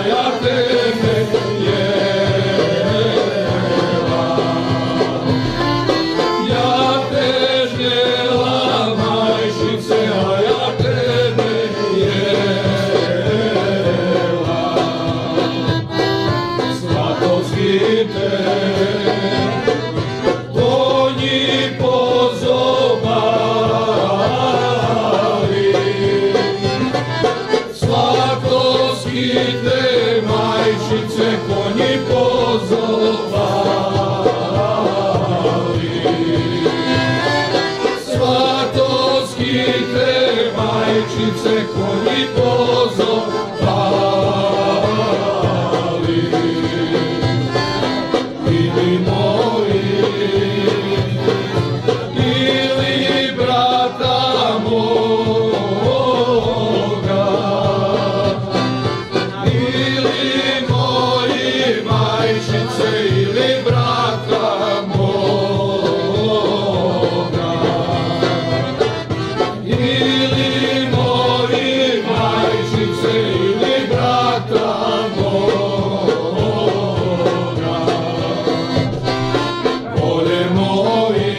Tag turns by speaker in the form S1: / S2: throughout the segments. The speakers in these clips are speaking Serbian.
S1: ja tebe jela. Ja te žnjela, majčice, a ja tebe jela. Svatovski te konji pozobali, Svatovski te majčice konji pozobali, Svatovski te majčice konji pozobali. Ili moji, ili brata moga, ili moji majčice, ili brata moga, ili moji majčice, ili brata moga. Bolje moji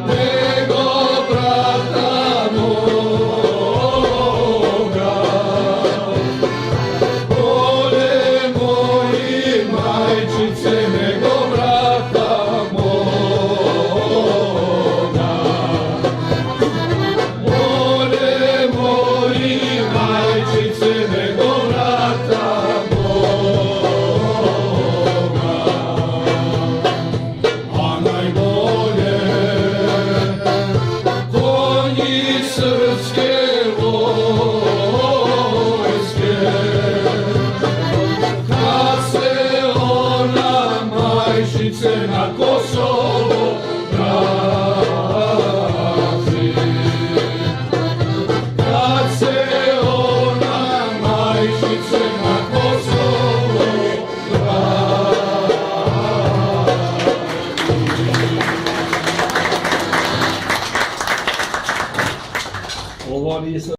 S1: nego brata moga, bolje moji majčice nego brata moga, bolje moji majčice nego brata moga. A najbolje konji srpske vojske, kad se ona majčice na Kosovo vrati, kad se ona majčice na Kosovo vrati. Ovo nisu